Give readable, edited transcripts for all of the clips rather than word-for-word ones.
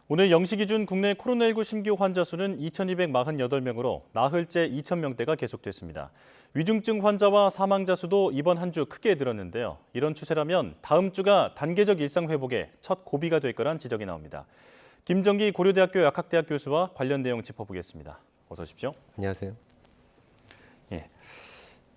오늘 0시 기준 국내 코로나19 신규 환자 수는 2,248명으로 나흘째 2,000명대가 계속됐습니다. 위중증 환자와 사망자 수도 이번 한 주 크게 늘었는데요. 이런 추세라면 다음 주가 단계적 일상 회복의 첫 고비가 될 거란 지적이 나옵니다. 김정기 고려대학교 약학대학 교수와 관련 내용 짚어보겠습니다. 어서 오십시오. 안녕하세요. 예.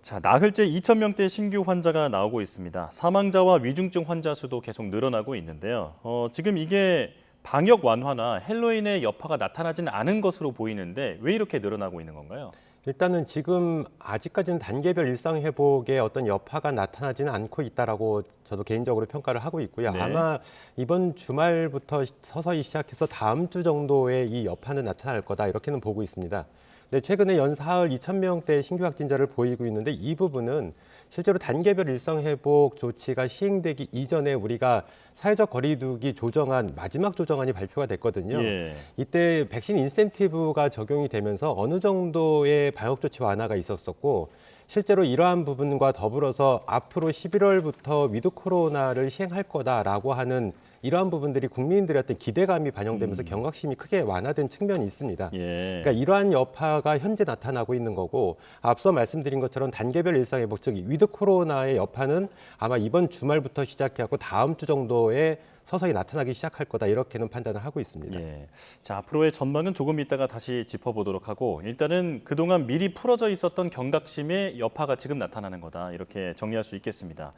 자, 나흘째 2,000명대 신규 환자가 나오고 있습니다. 사망자와 위중증 환자 수도 계속 늘어나고 있는데요. 지금 이게 방역 완화나 헬로윈의 여파가 나타나지는 않은 것으로 보이는데 왜 이렇게 늘어나고 있는 건가요? 일단은 지금 아직까지는 단계별 일상 회복에 어떤 여파가 나타나지는 않고 있다라고 저도 개인적으로 평가를 하고 있고요. 네. 아마 이번 주말부터 서서히 시작해서 다음 주 정도에 이 여파는 나타날 거다 이렇게는 보고 있습니다. 근데 최근에 연사흘 2,000명대 신규 확진자를 보이고 있는데 이 부분은 실제로 단계별 일상 회복 조치가 시행되기 이전에 우리가 사회적 거리두기 조정안 마지막 조정안이 발표가 됐거든요. 예. 이때 백신 인센티브가 적용이 되면서 어느 정도의 방역 조치 완화가 있었었고 실제로 이러한 부분과 더불어서 앞으로 11월부터 위드 코로나를 시행할 거다라고 하는 이러한 부분들이 국민들의 어떤 기대감이 반영되면서 경각심이 크게 완화된 측면이 있습니다. 예. 그러니까 이러한 여파가 현재 나타나고 있는 거고 앞서 말씀드린 것처럼 단계별 일상회복 즉 위드 코로나의 여파는 아마 이번 주말부터 시작해갖고 다음 주 정도에 서서히 나타나기 시작할 거다 이렇게는 판단을 하고 있습니다. 예. 자, 앞으로의 전망은 조금 이따가 다시 짚어보도록 하고 일단은 그동안 미리 풀어져 있었던 경각심의 여파가 지금 나타나는 거다 이렇게 정리할 수 있겠습니다.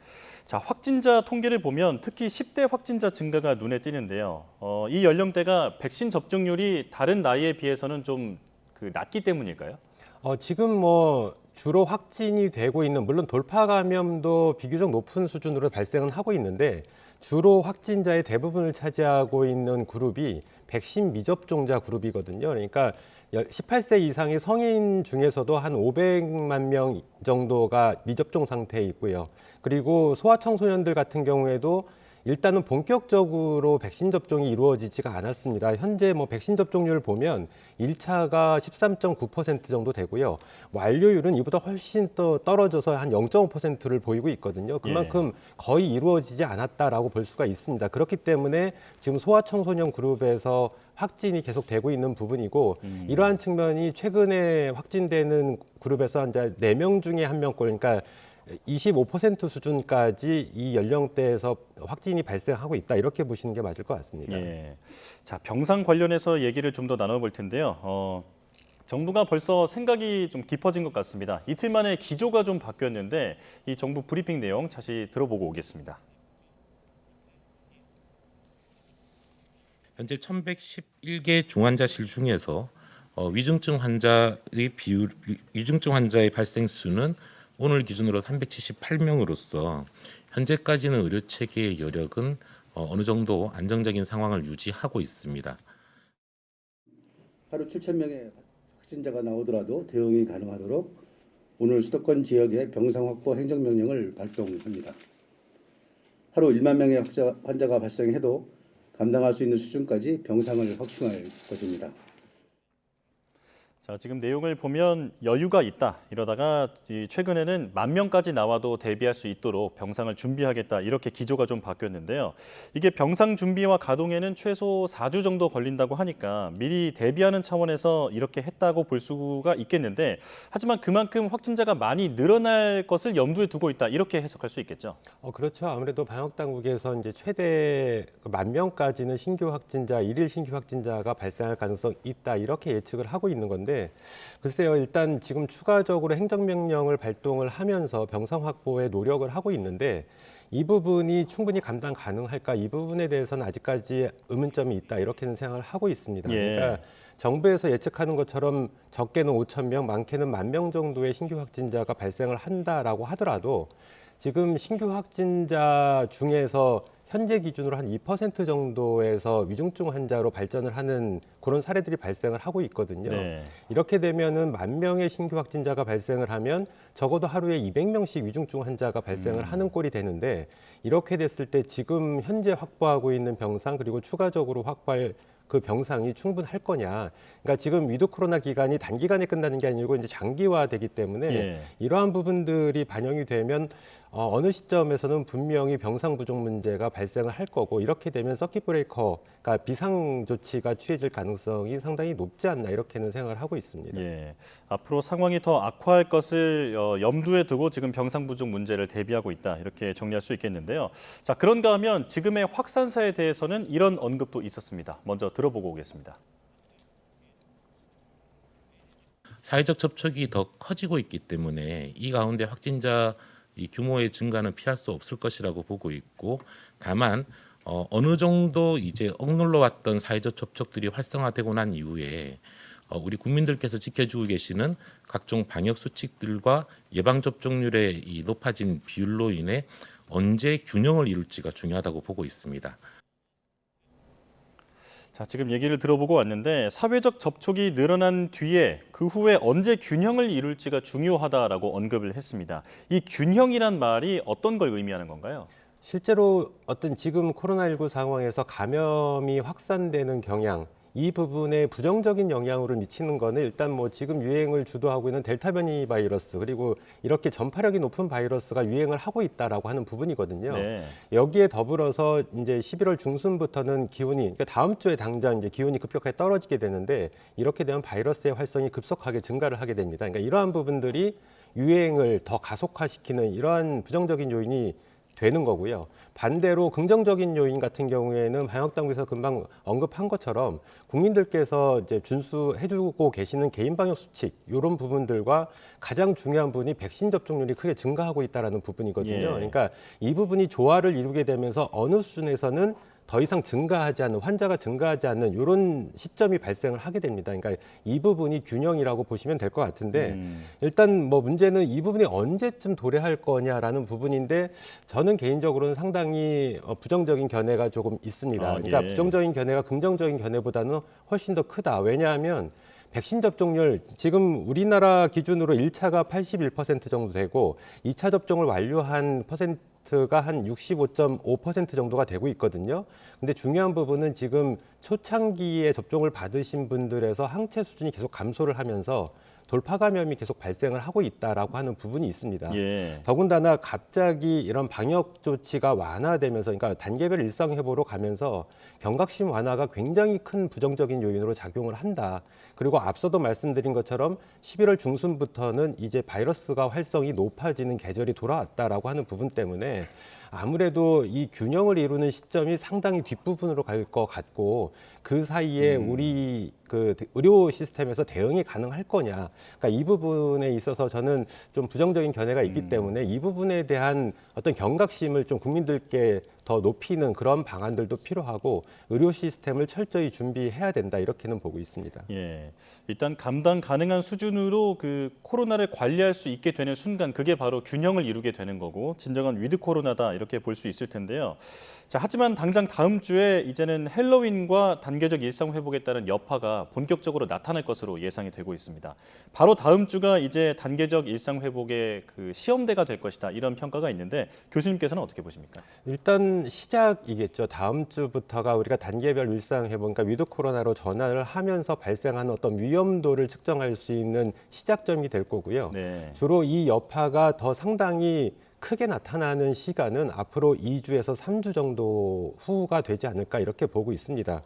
자, 확진자 통계를 보면 특히 10대 확진자 증가가 눈에 띄는데요. 이 연령대가 백신 접종률이 다른 나이에 비해서는 좀 낮기 때문일까요? 지금 뭐 주로 확진이 되고 있는 물론 돌파 감염도 비교적 높은 수준으로 발생은 하고 있는데 주로 확진자의 대부분을 차지하고 있는 그룹이 백신 미접종자 그룹이거든요. 그러니까 18세 이상의 성인 중에서도 한 500만 명 정도가 미접종 상태에 있고요. 그리고 소아청소년들 같은 경우에도 일단은 본격적으로 백신 접종이 이루어지지가 않았습니다. 현재 뭐 백신 접종률을 보면 1차가 13.9% 정도 되고요. 완료율은 이보다 훨씬 더 떨어져서 한 0.5%를 보이고 있거든요. 그만큼 거의 이루어지지 않았다라고 볼 수가 있습니다. 그렇기 때문에 지금 소아청소년 그룹에서 확진이 계속 되고 있는 부분이고 이러한 측면이 최근에 확진되는 그룹에서 이제 4명 중에 1명꼴 그러니까 25% 수준까지 이 연령대에서 확진이 발생하고 있다 이렇게 보시는 게 맞을 것 같습니다. 예. 자, 병상 관련해서 얘기를 좀 더 나눠볼 텐데요. 정부가 벌써 생각이 좀 깊어진 것 같습니다. 이틀 만에 기조가 좀 바뀌었는데 이 정부 브리핑 내용 다시 들어보고 오겠습니다. 현재 1,111개 중환자실 중에서 위중증 환자의 발생 수는 오늘 기준으로 378명으로서 현재까지는 의료 체계의 여력은 어느 정도 안정적인 상황을 유지하고 있습니다. 하루 7,000명의 확진자가 나오더라도 대응이 가능하도록 오늘 수도권 지역에 병상 확보 행정명령을 발동합니다. 하루 1만 명의 환자가 발생해도 감당할 수 있는 수준까지 병상을 확충할 것입니다. 자, 지금 내용을 보면 여유가 있다. 이러다가 최근에는 10,000명까지 나와도 대비할 수 있도록 병상을 준비하겠다. 이렇게 기조가 좀 바뀌었는데요. 이게 병상 준비와 가동에는 최소 4주 정도 걸린다고 하니까 미리 대비하는 차원에서 이렇게 했다고 볼 수가 있겠는데 하지만 그만큼 확진자가 많이 늘어날 것을 염두에 두고 있다. 이렇게 해석할 수 있겠죠. 그렇죠. 아무래도 방역 당국에서 이제 최대 10,000명까지는 신규 확진자, 일일 신규 확진자가 발생할 가능성이 있다. 이렇게 예측을 하고 있는 건데 글쎄요. 일단 지금 추가적으로 행정명령을 발동을 하면서 병상 확보에 노력을 하고 있는데 이 부분이 충분히 감당 가능할까? 이 부분에 대해서는 아직까지 의문점이 있다. 이렇게는 생각을 하고 있습니다. 그러니까 정부에서 예측하는 것처럼 적게는 5,000명, 많게는 10,000명 정도의 신규 확진자가 발생을 한다라고 하더라도 지금 신규 확진자 중에서 현재 기준으로 한 2% 정도에서 위중증 환자로 발전을 하는 그런 사례들이 발생을 하고 있거든요. 네. 이렇게 되면은 10,000명의 신규 확진자가 발생을 하면 적어도 하루에 200명씩 위중증 환자가 발생을 하는 꼴이 되는데 이렇게 됐을 때 지금 현재 확보하고 있는 병상 그리고 추가적으로 확보할 그 병상이 충분할 거냐. 그러니까 지금 위드 코로나 기간이 단기간에 끝나는 게 아니고 이제 장기화되기 때문에 예. 이러한 부분들이 반영이 되면 어느 시점에서는 분명히 병상 부족 문제가 발생을 할 거고 이렇게 되면 서킷 브레이커, 그러니까 비상 조치가 취해질 가능성이 상당히 높지 않나 이렇게는 생각을 하고 있습니다. 예. 앞으로 상황이 더 악화할 것을 염두에 두고 지금 병상 부족 문제를 대비하고 있다. 이렇게 정리할 수 있겠는데요. 자, 그런가 하면 지금의 확산세에 대해서는 이런 언급도 있었습니다. 먼저 들어보고 오겠습니다. 사회적 접촉이 더 커지고 있기 때문에 이 가운데 확진자 이 규모의 증가는 피할 수 없을 것이라고 보고 있고, 다만 어느 정도 이제 억눌러 왔던 사회적 접촉들이 활성화되고 난 이후에 우리 국민들께서 지켜주고 계시는 각종 방역 수칙들과 예방 접종률의 이 높아진 비율로 인해 언제 균형을 이룰지가 중요하다고 보고 있습니다. 자, 지금 얘기를 들어보고 왔는데 사회적 접촉이 늘어난 뒤에 그 후에 언제 균형을 이룰지가 중요하다라고 언급을 했습니다. 이 균형이란 말이 어떤 걸 의미하는 건가요? 실제로 어떤 지금 코로나19 상황에서 감염이 확산되는 경향, 이 부분에 부정적인 영향을 미치는 거는 일단 뭐 지금 유행을 주도하고 있는 델타 변이 바이러스, 그리고 이렇게 전파력이 높은 바이러스가 유행을 하고 있다라고 하는 부분이거든요. 네. 여기에 더불어서 이제 11월 중순부터는 기온이, 그러니까 다음 주에 당장 이제 기온이 급격하게 떨어지게 되는데 이렇게 되면 바이러스의 활성이 급속하게 증가를 하게 됩니다. 그러니까 이러한 부분들이 유행을 더 가속화시키는 이러한 부정적인 요인이 되는 거고요. 반대로 긍정적인 요인 같은 경우에는 방역당국에서 금방 언급한 것처럼 국민들께서 이제 준수해주고 계시는 개인 방역 수칙 이런 부분들과 가장 중요한 부분이 백신 접종률이 크게 증가하고 있다라는 부분이거든요. 예. 그러니까 이 부분이 조화를 이루게 되면서 어느 수준에서는 더 이상 증가하지 않는, 환자가 증가하지 않는 이런 시점이 발생을 하게 됩니다. 그러니까 이 부분이 균형이라고 보시면 될 것 같은데 일단 뭐 문제는 이 부분이 언제쯤 도래할 거냐라는 부분인데 저는 개인적으로는 상당히 부정적인 견해가 조금 있습니다. 아, 그러니까 예. 부정적인 견해가 긍정적인 견해보다는 훨씬 더 크다. 왜냐하면 백신 접종률 지금 우리나라 기준으로 1차가 81% 정도 되고 2차 접종을 완료한 퍼센트가 한 65.5% 정도가 되고 있거든요. 근데 중요한 부분은 지금 초창기에 접종을 받으신 분들에서 항체 수준이 계속 감소를 하면서 돌파 감염이 계속 발생을 하고 있다라고 하는 부분이 있습니다. 예. 더군다나 갑자기 이런 방역 조치가 완화되면서, 그러니까 단계별 일상 회복으로 가면서 경각심 완화가 굉장히 큰 부정적인 요인으로 작용을 한다. 그리고 앞서도 말씀드린 것처럼 11월 중순부터는 이제 바이러스가 활성이 높아지는 계절이 돌아왔다라고 하는 부분 때문에 아무래도 이 균형을 이루는 시점이 상당히 뒷부분으로 갈 것 같고 그 사이에 우리 그 의료 시스템에서 대응이 가능할 거냐. 그러니까 이 부분에 있어서 저는 좀 부정적인 견해가 있기 때문에 이 부분에 대한 어떤 경각심을 좀 국민들께 더 높이는 그런 방안들도 필요하고 의료 시스템을 철저히 준비해야 된다 이렇게는 보고 있습니다. 예. 일단 감당 가능한 수준으로 그 코로나를 관리할 수 있게 되는 순간 그게 바로 균형을 이루게 되는 거고 진정한 위드 코로나다 이렇게 볼 수 있을 텐데요. 자, 하지만 당장 다음 주에 이제는 헬로윈과 단계적 일상 회복에 따른 여파가 본격적으로 나타날 것으로 예상이 되고 있습니다. 바로 다음 주가 이제 단계적 일상 회복의 그 시험대가 될 것이다 이런 평가가 있는데 교수님께서는 어떻게 보십니까? 일단 시작이겠죠. 다음 주부터가 우리가 단계별 일상 회복, 그러니까 위드 코로나로 전환을 하면서 발생하는 어떤 위험도를 측정할 수 있는 시작점이 될 거고요. 네. 주로 이 여파가 더 상당히 크게 나타나는 시간은 앞으로 2주에서 3주 정도 후가 되지 않을까 이렇게 보고 있습니다.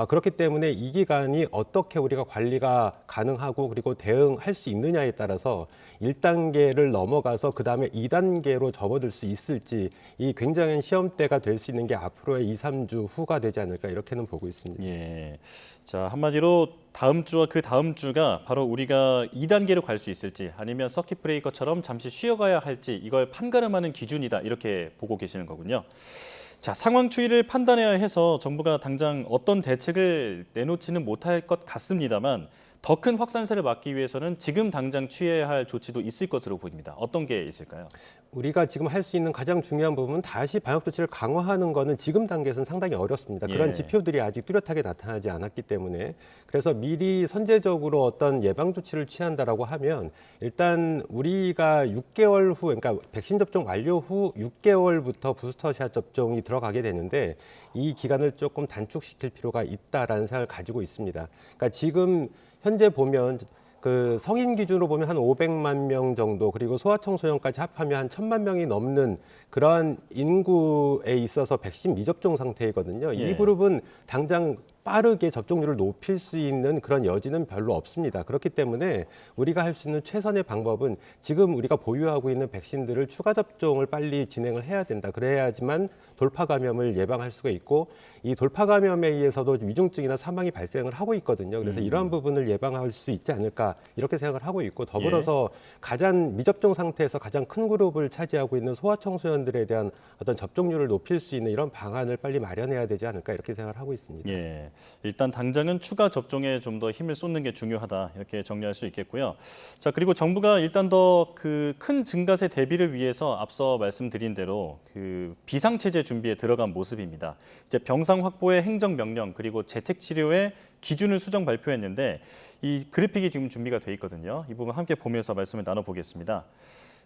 그렇기 때문에 이 기간이 어떻게 우리가 관리가 가능하고 그리고 대응할 수 있느냐에 따라서 1단계를 넘어가서 그다음에 2단계로 접어들 수 있을지 이 굉장한 시험대가 될 수 있는 게 앞으로의 2, 3주 후가 되지 않을까 이렇게는 보고 있습니다. 예. 자, 한마디로 다음 주와 그 다음 주가 바로 우리가 2단계로 갈 수 있을지 아니면 서킷 브레이커처럼 잠시 쉬어가야 할지 이걸 판가름하는 기준이다 이렇게 보고 계시는 거군요. 자, 상황 추이를 판단해야 해서 정부가 당장 어떤 대책을 내놓지는 못할 것 같습니다만 더 큰 확산세를 막기 위해서는 지금 당장 취해야 할 조치도 있을 것으로 보입니다. 어떤 게 있을까요? 우리가 지금 할 수 있는 가장 중요한 부분은 다시 방역 조치를 강화하는 거는 지금 단계에서는 상당히 어렵습니다. 그런 예. 지표들이 아직 뚜렷하게 나타나지 않았기 때문에 그래서 미리 선제적으로 어떤 예방 조치를 취한다라고 하면 일단 우리가 6개월 후 그러니까 백신 접종 완료 후 6개월부터 부스터샷 접종이 들어가게 되는데 이 기간을 조금 단축시킬 필요가 있다라는 생각을 가지고 있습니다. 그러니까 지금 현재 보면 그 성인 기준으로 보면 한 500만 명 정도 그리고 소아청소년까지 합하면 한 1000만 명이 넘는 그러한 인구에 있어서 백신 미접종 상태이거든요. 예. 이 그룹은 당장 빠르게 접종률을 높일 수 있는 그런 여지는 별로 없습니다. 그렇기 때문에 우리가 할 수 있는 최선의 방법은 지금 우리가 보유하고 있는 백신들을 추가 접종을 빨리 진행을 해야 된다. 그래야지만 돌파 감염을 예방할 수가 있고 이 돌파 감염에 의해서도 위중증이나 사망이 발생을 하고 있거든요. 그래서 이러한 부분을 예방할 수 있지 않을까 이렇게 생각을 하고 있고 더불어서 가장 미접종 상태에서 가장 큰 그룹을 차지하고 있는 소아청소년들에 대한 어떤 접종률을 높일 수 있는 이런 방안을 빨리 마련해야 되지 않을까 이렇게 생각을 하고 있습니다. 예, 일단 당장은 추가 접종에 좀 더 힘을 쏟는 게 중요하다 이렇게 정리할 수 있겠고요. 자, 그리고 정부가 일단 더 그 큰 증가세 대비를 위해서 앞서 말씀드린 대로 그 비상체제 준비에 들어간 모습입니다. 이제 병상 확보의 행정명령 그리고 재택치료의 기준을 수정 발표했는데 이 그래픽이 지금 준비가 돼 있거든요. 이 부분 함께 보면서 말씀을 나눠보겠습니다.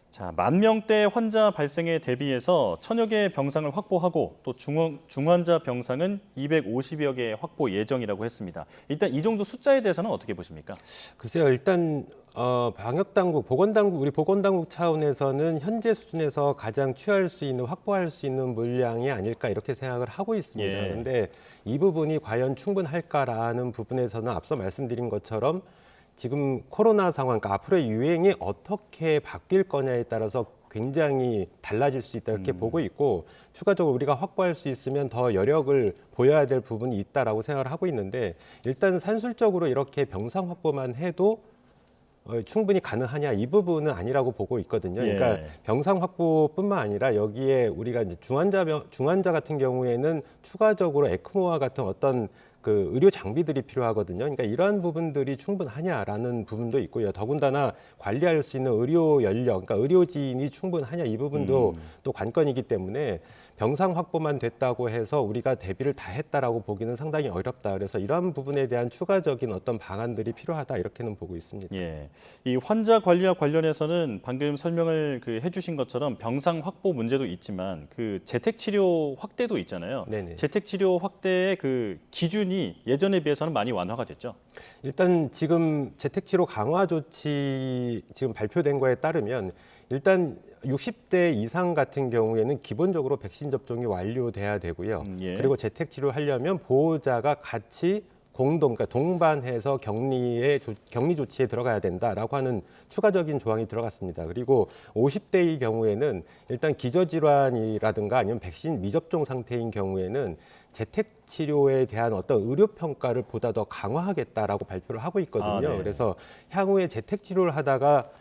자, 10,000명대 환자 발생에 대비해서 1,000여 개의 병상을 확보하고 또 중환자 병상은 250여 개 확보 예정이라고 했습니다. 일단 이 정도 숫자에 대해서는 어떻게 보십니까? 글쎄요, 일단 방역 당국, 보건 당국, 우리 보건 당국 차원에서는 현재 수준에서 가장 취할 수 있는, 확보할 수 있는 물량이 아닐까 이렇게 생각을 하고 있습니다. 예. 그런데 이 부분이 과연 충분할까라는 부분에서는 앞서 말씀드린 것처럼 지금 코로나 상황, 그러니까 앞으로의 유행이 어떻게 바뀔 거냐에 따라서 굉장히 달라질 수 있다 이렇게 보고 있고 추가적으로 우리가 확보할 수 있으면 더 여력을 보여야 될 부분이 있다라고 생각을 하고 있는데 일단 산술적으로 이렇게 병상 확보만 해도 충분히 가능하냐 이 부분은 아니라고 보고 있거든요. 그러니까 예. 병상 확보뿐만 아니라 여기에 우리가 이제 중환자 같은 경우에는 추가적으로 에크모와 같은 어떤 그 의료 장비들이 필요하거든요. 그러니까 이러한 부분들이 충분하냐라는 부분도 있고요. 더군다나 관리할 수 있는 의료 연력, 그러니까 의료진이 충분하냐 이 부분도 또 관건이기 때문에 병상 확보만 됐다고 해서 우리가 대비를 다 했다라고 보기는 상당히 어렵다. 그래서 이러한 부분에 대한 추가적인 어떤 방안들이 필요하다 이렇게는 보고 있습니다. 예, 이 환자 관리와 관련해서는 방금 설명을 해주신 것처럼 병상 확보 문제도 있지만 그 재택 치료 확대도 있잖아요. 네네. 재택 치료 확대의 그 기준이 예전에 비해서는 많이 완화가 됐죠. 일단 지금 재택치료 강화 조치 지금 발표된 거에 따르면 일단 60대 이상 같은 경우에는 기본적으로 백신 접종이 완료돼야 되고요. 예. 그리고 재택치료 하려면 보호자가 같이 그러니까 동반해서 격리 조치에 들어가야 된다라고 하는 추가적인 조항이 들어갔습니다. 그리고 50대의 경우에는 일단 기저질환이라든가 아니면 백신 미접종 상태인 경우에는 재택 치료에 대한 어떤 의료 평가를 보다 더 강화하겠다라고 발표를 하고 있거든요. 네. 그래서 향후에 재택 치료를 하다가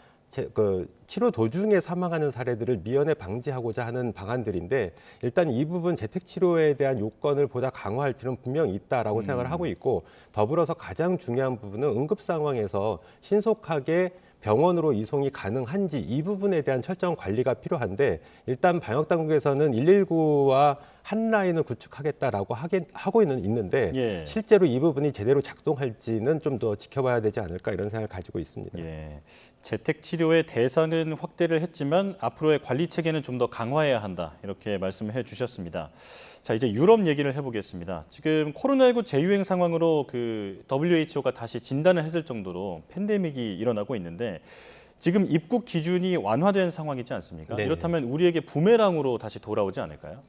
치료 도중에 사망하는 사례들을 미연에 방지하고자 하는 방안들인데 일단 이 부분 재택 치료에 대한 요건을 보다 강화할 필요는 분명히 있다라고 생각을 하고 있고 더불어서 가장 중요한 부분은 응급 상황에서 신속하게 병원으로 이송이 가능한지 이 부분에 대한 철저한 관리가 필요한데 일단 방역 당국에서는 119와 한 라인을 구축하겠다라고 하고 있는데 예. 실제로 이 부분이 제대로 작동할지는 좀 더 지켜봐야 되지 않을까 이런 생각을 가지고 있습니다. 예, 재택 치료의 대상은 확대를 했지만 앞으로의 관리 체계는 좀 더 강화해야 한다 이렇게 말씀해 주셨습니다. 자, 이제 유럽 얘기를 해보겠습니다. 지금 코로나19 재유행 상황으로 그 WHO가 다시 진단을 했을 정도로 팬데믹이 일어나고 있는데 지금 입국 기준이 완화된 상황이지 않습니까? 네네. 이렇다면 우리에게 부메랑으로 다시 돌아오지 않을까요?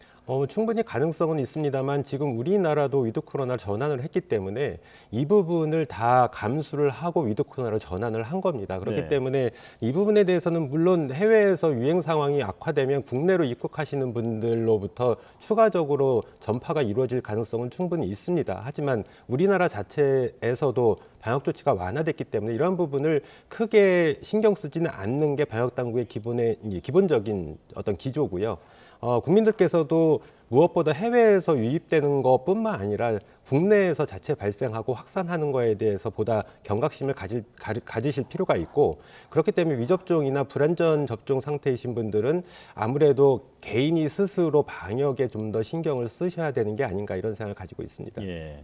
충분히 가능성은 있습니다만 지금 우리나라도 위드 코로나를 전환을 했기 때문에 이 부분을 다 감수를 하고 위드 코로나로 전환을 한 겁니다. 그렇기 네. 때문에 이 부분에 대해서는 물론 해외에서 유행 상황이 악화되면 국내로 입국하시는 분들로부터 추가적으로 전파가 이루어질 가능성은 충분히 있습니다. 하지만 우리나라 자체에서도 방역 조치가 완화됐기 때문에 이러한 부분을 크게 신경 쓰지는 않는 게 방역 당국의 기본적인 어떤 기조고요. 국민들께서도 무엇보다 해외에서 유입되는 것뿐만 아니라 국내에서 자체 발생하고 확산하는 거에 대해서 보다 경각심을 가지실 필요가 있고, 그렇기 때문에 미접종이나 불안전 접종 상태이신 분들은 아무래도 개인이 스스로 방역에 좀 더 신경을 쓰셔야 되는 게 아닌가 이런 생각을 가지고 있습니다. 예.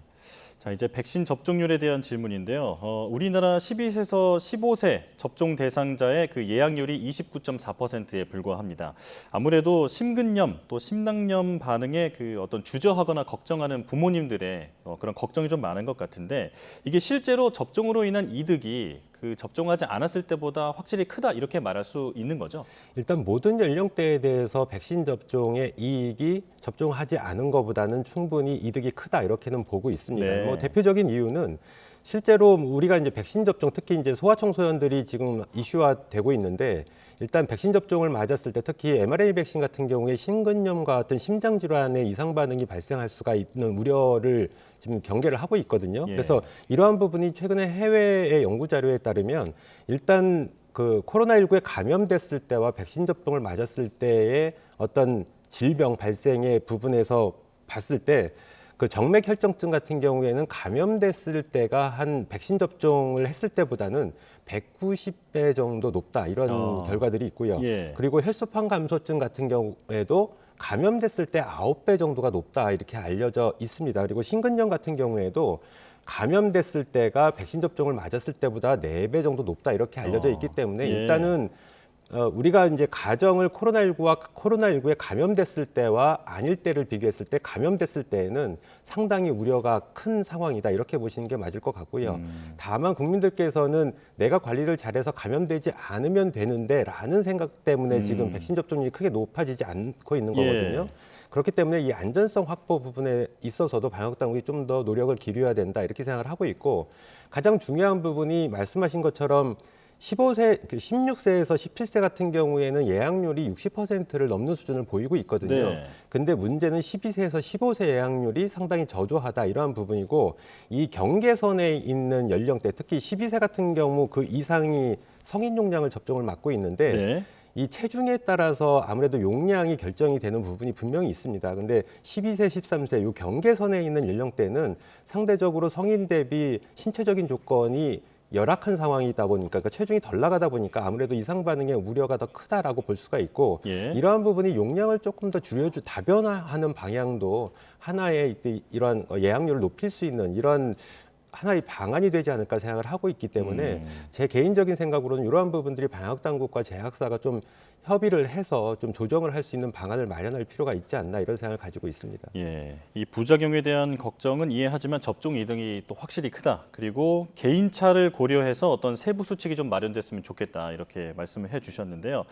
자, 이제 백신 접종률에 대한 질문인데요. 우리나라 12세에서 15세 접종 대상자의 그 예약률이 29.4%에 불과합니다. 아무래도 심근염 또 심낭염 반응에 그 어떤 주저하거나 걱정하는 부모님들의 그런 걱정이 좀 많은 것 같은데, 이게 실제로 접종으로 인한 이득이 그 접종하지 않았을 때보다 확실히 크다 이렇게 말할 수 있는 거죠? 일단 모든 연령대에 대해서 백신 접종의 이익이 접종하지 않은 것보다는 충분히 이득이 크다 이렇게는 보고 있습니다. 네. 뭐 대표적인 이유는 실제로 우리가 이제 백신 접종, 특히 이제 소아청소년들이 지금 이슈화되고 있는데, 일단 백신 접종을 맞았을 때 특히 mRNA 백신 같은 경우에 심근염과 같은 심장 질환의 이상 반응이 발생할 수가 있는 우려를 지금 경계를 하고 있거든요. 예. 그래서 이러한 부분이 최근에 해외의 연구 자료에 따르면 일단 그 코로나19에 감염됐을 때와 백신 접종을 맞았을 때의 어떤 질병 발생의 부분에서 봤을 때 그 정맥 혈전증 같은 경우에는 감염됐을 때가 한 백신 접종을 했을 때보다는 190배 정도 높다 이런 결과들이 있고요. 예. 그리고 혈소판 감소증 같은 경우에도 감염됐을 때 9배 정도가 높다 이렇게 알려져 있습니다. 그리고 심근염 같은 경우에도 감염됐을 때가 백신 접종을 맞았을 때보다 4배 정도 높다 이렇게 알려져 있기 때문에 예. 일단은 우리가 이제 가정을 코로나19에 감염됐을 때와 아닐 때를 비교했을 때 감염됐을 때에는 상당히 우려가 큰 상황이다 이렇게 보시는 게 맞을 것 같고요. 다만 국민들께서는 내가 관리를 잘해서 감염되지 않으면 되는데 라는 생각 때문에 지금 백신 접종률이 크게 높아지지 않고 있는 거거든요. 그렇기 때문에 이 안전성 확보 부분에 있어서도 방역당국이 좀 더 노력을 기울여야 된다 이렇게 생각을 하고 있고, 가장 중요한 부분이 말씀하신 것처럼 16세에서 17세 같은 경우에는 예약률이 60%를 넘는 수준을 보이고 있거든요. 네. 근데 문제는 12세에서 15세 예약률이 상당히 저조하다 이러한 부분이고, 이 경계선에 있는 연령대, 특히 12세 같은 경우 그 이상이 성인 용량을 접종을 맞고 있는데 네. 이 체중에 따라서 아무래도 용량이 결정이 되는 부분이 분명히 있습니다. 근데 12세, 13세 이 경계선에 있는 연령대는 상대적으로 성인 대비 신체적인 조건이 열악한 상황이다 보니까, 그러니까 체중이 덜 나가다 보니까 아무래도 이상 반응의 우려가 더 크다라고 볼 수가 있고, 예. 이러한 부분이 용량을 조금 더 다변화하는 방향도 하나의 이러한 예약률을 높일 수 있는 이런 하나의 방안이 되지 않을까 생각을 하고 있기 때문에 제 개인적인 생각으로는 이러한 부분들이 방역당국과 제약사가 좀 협의를 해서 좀 조정을 할 수 있는 방안을 마련할 필요가 있지 않나 이런 생각을 가지고 있습니다. 예, 이 부작용에 대한 걱정은 이해하지만 접종 이득이 또 확실히 크다. 그리고 개인차를 고려해서 어떤 세부 수칙이 좀 마련됐으면 좋겠다. 이렇게 말씀을 해주셨는데요.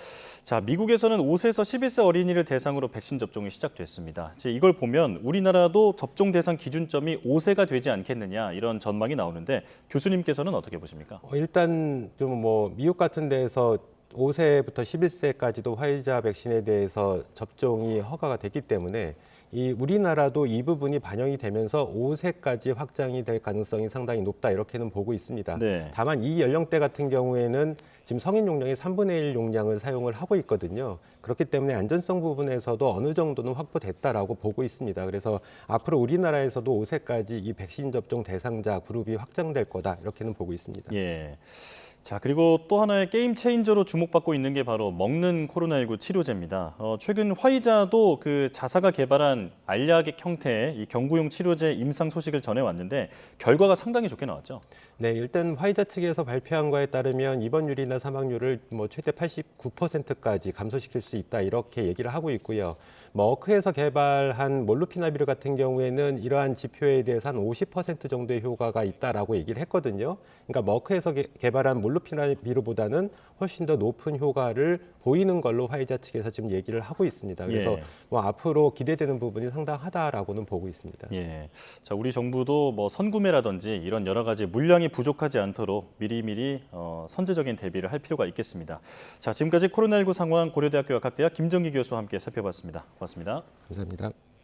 자, 미국에서는 5세에서 11세 어린이를 대상으로 백신 접종이 시작됐습니다. 이제 이걸 보면 우리나라도 접종 대상 기준점이 5세가 되지 않겠느냐 이런 전망이 나오는데, 교수님께서는 어떻게 보십니까? 일단 좀 뭐 미국 같은 데에서 5세부터 11세까지도 화이자 백신에 대해서 접종이 허가가 됐기 때문에 이 우리나라도 이 부분이 반영이 되면서 5세까지 확장이 될 가능성이 상당히 높다 이렇게는 보고 있습니다. 네. 다만 이 연령대 같은 경우에는 지금 성인 용량의 3분의 1 용량을 사용을 하고 있거든요. 그렇기 때문에 안전성 부분에서도 어느 정도는 확보됐다라고 보고 있습니다. 그래서 앞으로 우리나라에서도 5세까지 이 백신 접종 대상자 그룹이 확장될 거다 이렇게는 보고 있습니다. 예. 자, 그리고 또 하나의 게임 체인저로 주목받고 있는 게 바로 먹는 코로나19 치료제입니다. 최근 화이자도 그 자사가 개발한 알약액 형태의 이 경구용 치료제 임상 소식을 전해왔는데 결과가 상당히 좋게 나왔죠. 네, 일단 화이자 측에서 발표한 거에 따르면 입원율이나 사망률을 뭐 최대 89%까지 감소시킬 수 있다 이렇게 얘기를 하고 있고요. 머크에서 개발한 몰루피나비르 같은 경우에는 이러한 지표에 대해서 한 50% 정도의 효과가 있다라고 얘기를 했거든요. 그러니까 머크에서 개발한 몰루피나비르보다는 훨씬 더 높은 효과를 보이는 걸로 화이자 측에서 지금 얘기를 하고 있습니다. 그래서 예. 뭐 앞으로 기대되는 부분이 상당하다라고는 보고 있습니다. 예. 자, 우리 정부도 뭐 선구매라든지 이런 여러 가지 물량이 부족하지 않도록 미리미리 선제적인 대비를 할 필요가 있겠습니다. 자, 지금까지 코로나19 상황 고려대학교 약학대학 김정기 교수와 함께 살펴봤습니다. 고맙습니다. 감사합니다.